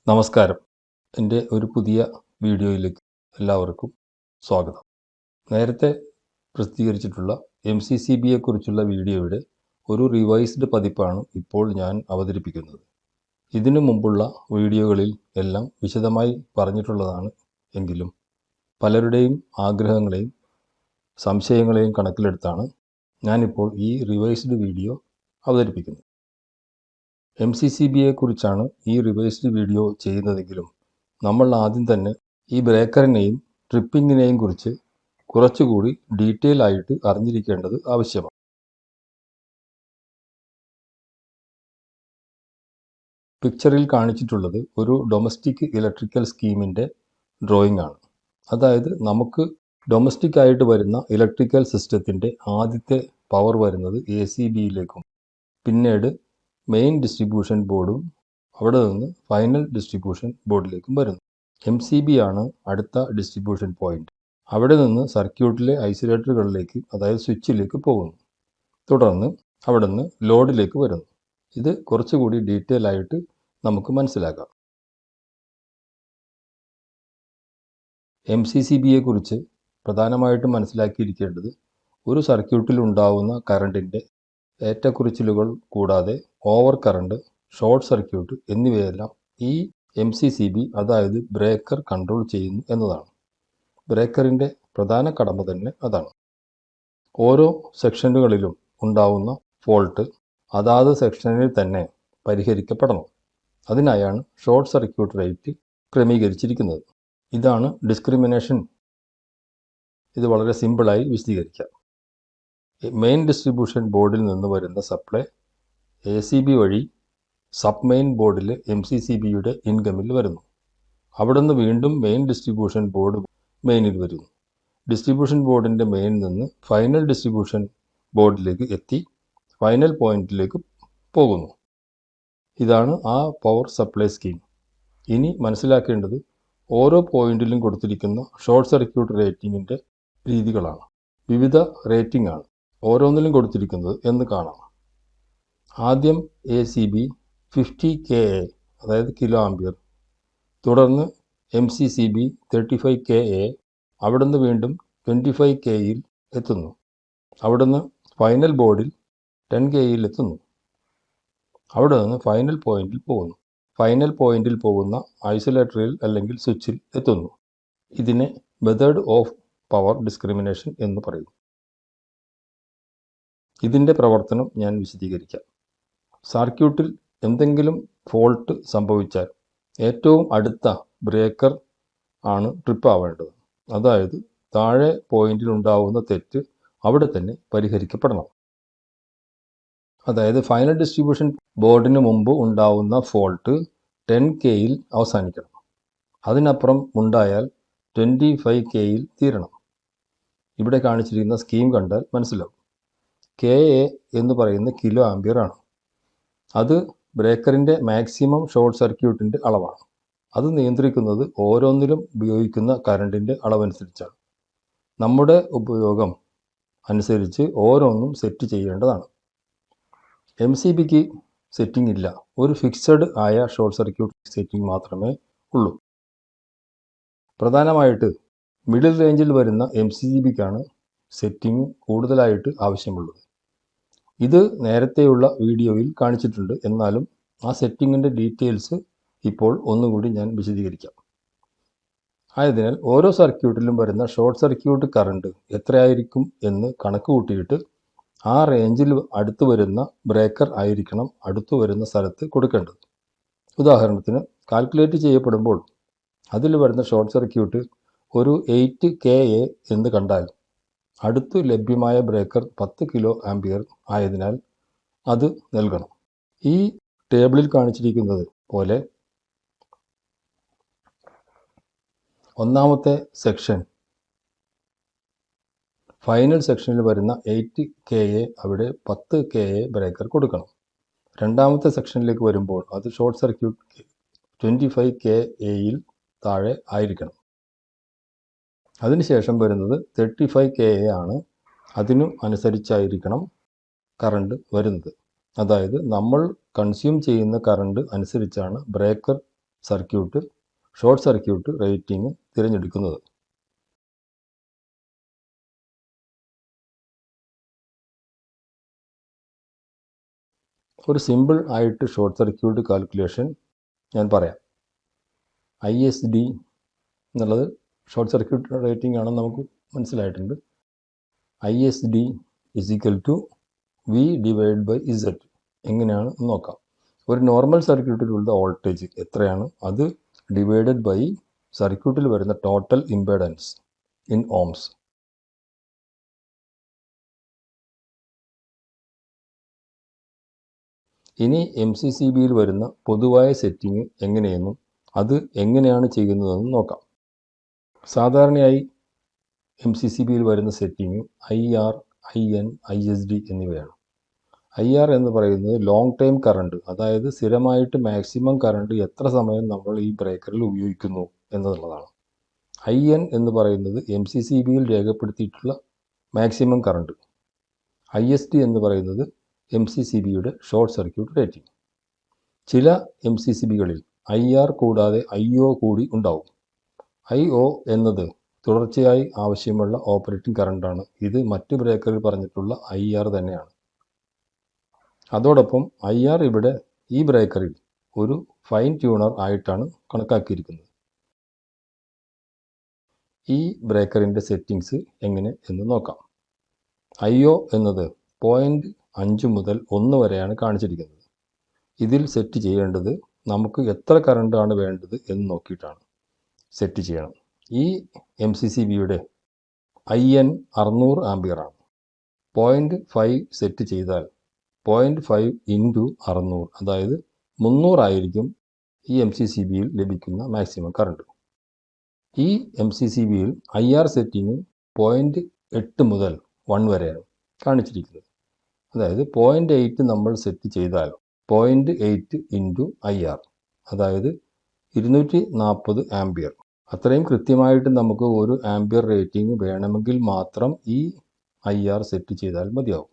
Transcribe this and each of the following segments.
നമസ്കാരം. എൻ്റെ ഒരു പുതിയ വീഡിയോയിലേക്ക് എല്ലാവർക്കും സ്വാഗതം. നേരത്തെ പ്രസിദ്ധീകരിച്ചിട്ടുള്ള MCCBയെക്കുറിച്ചുള്ള വീഡിയോയുടെ ഒരു റിവൈസ്ഡ് പതിപ്പാണ് ഇപ്പോൾ ഞാൻ അവതരിപ്പിക്കുന്നത്. ഇതിനു മുമ്പുള്ള വീഡിയോകളിൽ എല്ലാം വിശദമായി പറഞ്ഞിട്ടുള്ളതാണ് എങ്കിലും പലരുടെയും ആഗ്രഹങ്ങളെയും സംശയങ്ങളെയും കണക്കിലെടുത്താണ് ഞാനിപ്പോൾ ഈ റിവൈസ്ഡ് വീഡിയോ അവതരിപ്പിക്കുന്നത്. MCCBയെക്കുറിച്ചാണ് ഈ റിവൈസ്ഡ് വീഡിയോ ചെയ്യുന്നതെങ്കിലും നമ്മൾ ആദ്യം തന്നെ ഈ ബ്രേക്കറിനെയും ട്രിപ്പിങ്ങിനെയും കുറിച്ച് കുറച്ചുകൂടി ഡീറ്റെയിൽ ആയിട്ട് അറിഞ്ഞിരിക്കേണ്ടത് ആവശ്യമാണ്. പിക്ചറിൽ കാണിച്ചിട്ടുള്ളത് ഒരു ഡൊമസ്റ്റിക് ഇലക്ട്രിക്കൽ സ്കീമിൻ്റെ ഡ്രോയിങ് ആണ്. അതായത് നമുക്ക് ഡൊമസ്റ്റിക് ആയിട്ട് വരുന്ന ഇലക്ട്രിക്കൽ സിസ്റ്റത്തിൻ്റെ ആദ്യത്തെ പവർ വരുന്നത് ACBയിലേക്കും പിന്നീട് മെയിൻ ഡിസ്ട്രിബ്യൂഷൻ ബോർഡും അവിടെ നിന്ന് ഫൈനൽ ഡിസ്ട്രിബ്യൂഷൻ ബോർഡിലേക്കും വരുന്നു. MCB ആണ് അടുത്ത ഡിസ്ട്രിബ്യൂഷൻ പോയിന്റ്. അവിടെ നിന്ന് സർക്യൂട്ടിലെ ഐസൊലേറ്ററുകളിലേക്ക് അതായത് സ്വിച്ചിലേക്ക് പോകുന്നു. തുടർന്ന് അവിടെ നിന്ന് ലോഡിലേക്ക് വരുന്നു. ഇത് കുറച്ചുകൂടി ഡീറ്റെയിൽ ആയിട്ട് നമുക്ക് മനസ്സിലാക്കാം. MCCBയെക്കുറിച്ച് പ്രധാനമായിട്ടും മനസ്സിലാക്കിയിരിക്കേണ്ടത് ഒരു സർക്യൂട്ടിൽ ഉണ്ടാവുന്ന കറണ്ടിൻ്റെ ഏറ്റക്കുറിച്ചിലുകൾ കൂടാതെ ഓവർ കറണ്ട്, ഷോർട്ട് സർക്യൂട്ട് എന്നിവയെല്ലാം ഈ MCCB അതായത് ബ്രേക്കർ കൺട്രോൾ ചെയ്യുന്നു എന്നതാണ്. ബ്രേക്കറിൻ്റെ പ്രധാന കടമ തന്നെ അതാണ്. ഓരോ സെക്ഷനുകളിലും ഉണ്ടാവുന്ന ഫോൾട്ട് അതാത് സെക്ഷനിൽ തന്നെ പരിഹരിക്കപ്പെടണം. അതിനായാണ് ഷോർട്ട് സർക്യൂട്ട് റേറ്റ് ക്രമീകരിച്ചിരിക്കുന്നത്. ഇതാണ് ഡിസ്ക്രിമിനേഷൻ. ഇത് വളരെ സിമ്പിളായി വിശദീകരിക്കാം. മെയിൻ ഡിസ്ട്രിബ്യൂഷൻ ബോർഡിൽ നിന്ന് വരുന്ന സപ്ലൈ ACB വഴി സബ് മെയിൻ ബോർഡിലെ MCCBയുടെ ഇൻകമിൽ വരുന്നു. അവിടെ നിന്ന് വീണ്ടും മെയിൻ ഡിസ്ട്രിബ്യൂഷൻ ബോർഡ് മെയിനിൽ വരുന്നു. ഡിസ്ട്രിബ്യൂഷൻ ബോർഡിൻ്റെ മെയിനിൽ നിന്ന് ഫൈനൽ ഡിസ്ട്രിബ്യൂഷൻ ബോർഡിലേക്ക് എത്തി ഫൈനൽ പോയിന്റിലേക്ക് പോകുന്നു. ഇതാണ് ആ പവർ സപ്ലൈ സ്കീം. ഇനി മനസ്സിലാക്കേണ്ടത് ഓരോ പോയിന്റിലും കൊടുത്തിരിക്കുന്ന ഷോർട്ട് സർക്യൂട്ട് റേറ്റിംഗിൻ്റെ രീതികളാണ്. വിവിധ റേറ്റിംഗ് ആണ് ഓരോന്നിലും കൊടുത്തിരിക്കുന്നത് എന്ന് കാണാം. ആദ്യം ACB 50 KA അതായത് കിലോ ആംപിയർ, തുടർന്ന് MCCB 35 KA, അവിടുന്ന് വീണ്ടും 25 Kയിൽ എത്തുന്നു. അവിടുന്ന് ഫൈനൽ ബോർഡിൽ 10 Kയിൽ എത്തുന്നു. അവിടെ നിന്ന് ഫൈനൽ പോയിന്റിൽ പോകുന്നു. ഫൈനൽ പോയിന്റിൽ പോകുന്ന ഐസൊലേറ്ററിൽ അല്ലെങ്കിൽ സ്വിച്ചിൽ എത്തുന്നു. ഇതിനെ മെത്തേഡ് ഓഫ് പവർ ഡിസ്ക്രിമിനേഷൻ എന്ന് പറയും. ഇതിൻ്റെ പ്രവർത്തനം ഞാൻ വിശദീകരിക്കാം. സർക്യൂട്ടിൽ എന്തെങ്കിലും ഫോൾട്ട് സംഭവിച്ചാൽ ഏറ്റവും അടുത്ത ബ്രേക്കർ ആണ് ട്രിപ്പ് ആവേണ്ടത്. അതായത് താഴെ പോയിന്റിൽ ഉണ്ടാവുന്ന തെറ്റ് അവിടെ തന്നെ പരിഹരിക്കപ്പെടണം. അതായത് ഫൈനൽ ഡിസ്ട്രിബ്യൂഷൻ ബോർഡിന് മുമ്പ് ഉണ്ടാവുന്ന ഫോൾട്ട് 10 Kയിൽ അവസാനിക്കണം. അതിനപ്പുറം ഉണ്ടായാൽ 25 Kയിൽ തീരണം. ഇവിടെ കാണിച്ചിരിക്കുന്ന സ്കീം കണ്ടാൽ മനസ്സിലാവും. KA എന്ന് പറയുന്ന കിലോ ആംപിയർ ആണ്. അത് ബ്രേക്കറിൻ്റെ മാക്സിമം ഷോർട്ട് സർക്യൂട്ടിൻ്റെ അളവാണ്. അത് നിയന്ത്രിക്കുന്നത് ഓരോന്നിലും ഉപയോഗിക്കുന്ന കറണ്ടിൻ്റെ അളവനുസരിച്ചാണ്. നമ്മുടെ ഉപയോഗം അനുസരിച്ച് ഓരോന്നും സെറ്റ് ചെയ്യേണ്ടതാണ്. MCBക്ക് സെറ്റിംഗ് ഇല്ല. ഒരു ഫിക്സഡ് ആയ ഷോർട്ട് സർക്യൂട്ട് സെറ്റിംഗ് മാത്രമേ ഉള്ളൂ. പ്രധാനമായിട്ട് മിഡിൽ റേഞ്ചിൽ വരുന്ന MCCBക്കാണ് സെറ്റിംഗ് കൂടുതലായിട്ട് ആവശ്യമുള്ളത്. ഇത് നേരത്തെയുള്ള വീഡിയോയിൽ കാണിച്ചിട്ടുണ്ട്. എന്നാലും ആ സെറ്റിങ്ങിൻ്റെ ഡീറ്റെയിൽസ് ഇപ്പോൾ ഒന്നുകൂടി ഞാൻ വിശദീകരിക്കാം. ആയതിനാൽ ഓരോ സർക്യൂട്ടിലും വരുന്ന ഷോർട്ട് സർക്യൂട്ട് കറണ്ട് എത്രയായിരിക്കും എന്ന് കണക്ക് കൂട്ടിയിട്ട് ആ റേഞ്ചിൽ അടുത്ത് വരുന്ന ബ്രേക്കർ ആയിരിക്കണം അടുത്തു വരുന്ന സ്ഥലത്ത് കൊടുക്കേണ്ടത്. ഉദാഹരണത്തിന് കാൽക്കുലേറ്റ് ചെയ്യപ്പെടുമ്പോൾ അതിൽ വരുന്ന ഷോർട്ട് സർക്യൂട്ട് ഒരു 8 KA എന്ന് കണ്ടാൽ അടുത്ത് ലഭ്യമായ ബ്രേക്കർ 10 കിലോ ആംപിയർ ആയതിനാൽ അത് നൽകണം. ഈ ടേബിളിൽ കാണിച്ചിരിക്കുന്നത് പോലെ ഒന്നാമത്തെ സെക്ഷൻ ഫൈനൽ സെക്ഷനിൽ വരുന്ന 8 KA അവിടെ 10 KA ബ്രേക്കർ കൊടുക്കണം. രണ്ടാമത്തെ സെക്ഷനിലേക്ക് വരുമ്പോൾ അത് ഷോർട്ട് സർക്യൂട്ട് 25 KAയിൽ താഴെ ആയിരിക്കണം. അതിനുശേഷം വരുന്നത് 35 KA ആണ്. അതിനു അനുസരിച്ചായിരിക്കണം കറണ്ട് വരുന്നത്. അതായത് നമ്മൾ കൺസ്യൂം ചെയ്യുന്ന കറണ്ട് അനുസരിച്ചാണ് ബ്രേക്കർ ഷോർട്ട് സർക്യൂട്ട് റേറ്റിംഗ് തിരഞ്ഞെടുക്കുന്നത്. ഒരു സിമ്പിൾ ആയിട്ട് ഷോർട്ട് സർക്യൂട്ട് കാൽക്കുലേഷൻ ഞാൻ പറയാം. ISD എന്നുള്ളത് ഷോർട്ട് സർക്യൂട്ട് റേറ്റിംഗ് ആണെന്ന് നമുക്ക് മനസ്സിലായിട്ടുണ്ട്. ISD = V/Z. എങ്ങനെയാണ് നോക്കാം. ഒരു നോർമൽ സർക്യൂട്ടിലുള്ള വോൾട്ടേജ് എത്രയാണ്, അത് ഡിവൈഡഡ് ബൈ സർക്യൂട്ടിൽ വരുന്ന ടോട്ടൽ ഇംപെഡൻസ് ഇൻ ഓംസ്. ഇനി MCCBയിൽ വരുന്ന പൊതുവായ സെറ്റിംഗ് എങ്ങനെയെന്നും അത് എങ്ങനെയാണ് ചെയ്യുന്നതെന്നും നോക്കാം. സാധാരണയായി MCCBയിൽ വരുന്ന സെറ്റിംഗ് IR, IN, ISD എന്നിവയാണ്. IR എന്ന് പറയുന്നത് ലോങ് ടൈം കറണ്ട്, അതായത് സ്ഥിരമായിട്ട് മാക്സിമം കറണ്ട് എത്ര സമയം നമ്മൾ ഈ ബ്രേക്കറിൽ ഉപയോഗിക്കുന്നു എന്നുള്ളതാണ്. IN എന്ന് പറയുന്നത് MCCBയിൽ രേഖപ്പെടുത്തിയിട്ടുള്ള മാക്സിമം കറണ്ട്. ISD എന്ന് പറയുന്നത് MCCBയുടെ ഷോർട്ട് സർക്യൂട്ട് റേറ്റിംഗ്. ചില MCCBകളിൽ IR കൂടാതെ IO കൂടി ഉണ്ടാവും. IO എന്നത് തുടർച്ചയായി ആവശ്യമുള്ള ഓപ്പറേറ്റിംഗ് കറണ്ടാണ്. ഇത് മറ്റ് ബ്രേക്കറിൽ പറഞ്ഞിട്ടുള്ള IR തന്നെയാണ്. അതോടൊപ്പം IR ഇവിടെ ഈ ബ്രേക്കറിൽ ഒരു ഫൈൻ ട്യൂണർ ആയിട്ടാണ് കണക്കാക്കിയിരിക്കുന്നത്. ഈ ബ്രേക്കറിൻ്റെ സെറ്റിങ്സ് എങ്ങനെ എന്ന് നോക്കാം. IO എന്നത് 0.5 മുതൽ 1 വരെയാണ് കാണിച്ചിരിക്കുന്നത്. ഇതിൽ സെറ്റ് ചെയ്യേണ്ടത് നമുക്ക് എത്ര കറണ്ടാണ് വേണ്ടത് എന്ന് നോക്കിയിട്ടാണ് സെറ്റ് ചെയ്യണം. ഈ MCCBയുടെ IN 600 ആംപിയറാണ്. 0.5 സെറ്റ് ചെയ്താൽ 0.5 × 600, അതായത് 300 ആയിരിക്കും ഈ MCCBയിൽ ലഭിക്കുന്ന മാക്സിമം കറണ്ട്. ഈ MCCBയിൽ IR സെറ്റിംഗ് 0.8 മുതൽ 1 വരെയാണ് കാണിച്ചിരിക്കുന്നത്. അതായത് 0.8 നമ്മൾ സെറ്റ് ചെയ്താൽ 0.8 × IR, അതായത് 240 ആംപിയർ. അത്രയും കൃത്യമായിട്ട് നമുക്ക് ഒരു ആംപിയർ റേറ്റിംഗ് വേണമെങ്കിൽ മാത്രം ഈ IR സെറ്റ് ചെയ്താൽ മതിയാവും.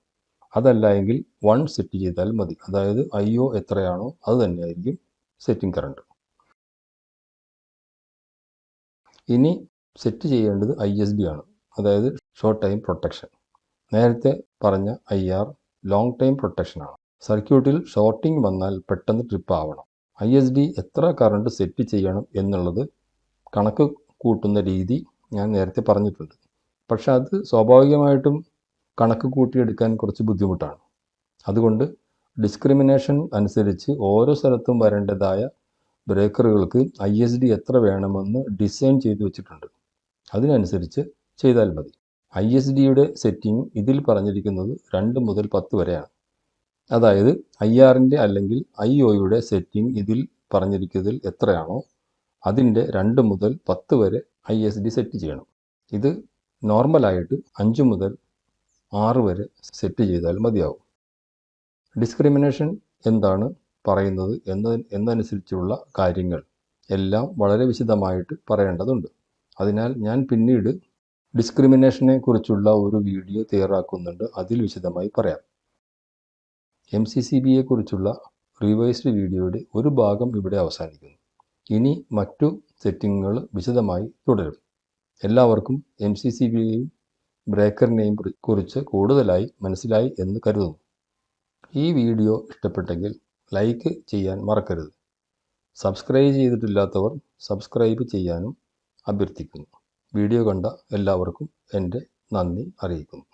അതല്ല എങ്കിൽ 1 സെറ്റ് ചെയ്താൽ മതി. അതായത് IO എത്രയാണോ അത് തന്നെയായിരിക്കും സെറ്റിംഗ് കറണ്ട്. ഇനി സെറ്റ് ചെയ്യേണ്ടത് ISD ആണ്, അതായത് ഷോർട്ട് ടൈം പ്രൊട്ടക്ഷൻ. നേരത്തെ പറഞ്ഞ IR ലോങ് ടൈം പ്രൊട്ടക്ഷനാണ്. സർക്യൂട്ടിൽ ഷോർട്ടിംഗ് വന്നാൽ പെട്ടെന്ന് ട്രിപ്പ് ആവണം. ISD എത്ര കറണ്ട് സെറ്റ് ചെയ്യണം എന്നുള്ളത് കണക്ക് കൂട്ടുന്ന രീതി ഞാൻ നേരത്തെ പറഞ്ഞിട്ടുണ്ട്. പക്ഷെ അത് സ്വാഭാവികമായിട്ടും കണക്ക് കൂട്ടിയെടുക്കാൻ കുറച്ച് ബുദ്ധിമുട്ടാണ്. അതുകൊണ്ട് ഡിസ്ക്രിമിനേഷൻ അനുസരിച്ച് ഓരോ സ്ഥലത്തും വരേണ്ടതായ ബ്രേക്കറുകൾക്ക് ISD എത്ര വേണമെന്ന് ഡിസൈൻ ചെയ്തു വെച്ചിട്ടുണ്ട്. അതിനനുസരിച്ച് ചെയ്താൽ മതി. ISDയുടെ സെറ്റിംഗ് ഇതിൽ പറഞ്ഞിരിക്കുന്നത് 2 മുതൽ 10 വരെയാണ്. അതായത് IRൻ്റെ അല്ലെങ്കിൽ IOയുടെ സെറ്റിംഗ് ഇതിൽ പറഞ്ഞിരിക്കുന്നതിൽ എത്രയാണോ അതിൻ്റെ 2 മുതൽ 10 വരെ ISD സെറ്റ് ചെയ്യണം. ഇത് നോർമലായിട്ട് 5 മുതൽ 6 വരെ സെറ്റ് ചെയ്താൽ മതിയാവും. ഡിസ്ക്രിമിനേഷൻ എന്താണ് പറയുന്നത് എന്നതനുസരിച്ചുള്ള കാര്യങ്ങൾ എല്ലാം വളരെ വിശദമായിട്ട് പറയേണ്ടതുണ്ട്. അതിനാൽ ഞാൻ പിന്നീട് ഡിസ്ക്രിമിനേഷനെ കുറിച്ചുള്ള ഒരു വീഡിയോ തയ്യാറാക്കുന്നുണ്ട്. അതിൽ വിശദമായി പറയാം. MCCBയെ കുറിച്ചുള്ള റിവൈസ്ഡ് വീഡിയോയുടെ ഒരു ഭാഗം ഇവിടെ അവസാനിക്കുന്നു. ഇനി മറ്റു സെറ്റിങ്ങുകൾ വിശദമായി തുടരും. എല്ലാവർക്കും MCCBയെയും ബ്രേക്കറിനെയും കുറിച്ച് കൂടുതലായി മനസ്സിലായി എന്ന് കരുതുന്നു. ഈ വീഡിയോ ഇഷ്ടപ്പെട്ടെങ്കിൽ ലൈക്ക് ചെയ്യാൻ മറക്കരുത്. സബ്സ്ക്രൈബ് ചെയ്തിട്ടില്ലാത്തവർ സബ്സ്ക്രൈബ് ചെയ്യാനും അഭ്യർത്ഥിക്കുന്നു. വീഡിയോ കണ്ട എല്ലാവർക്കും എൻ്റെ നന്ദി അറിയിക്കുന്നു.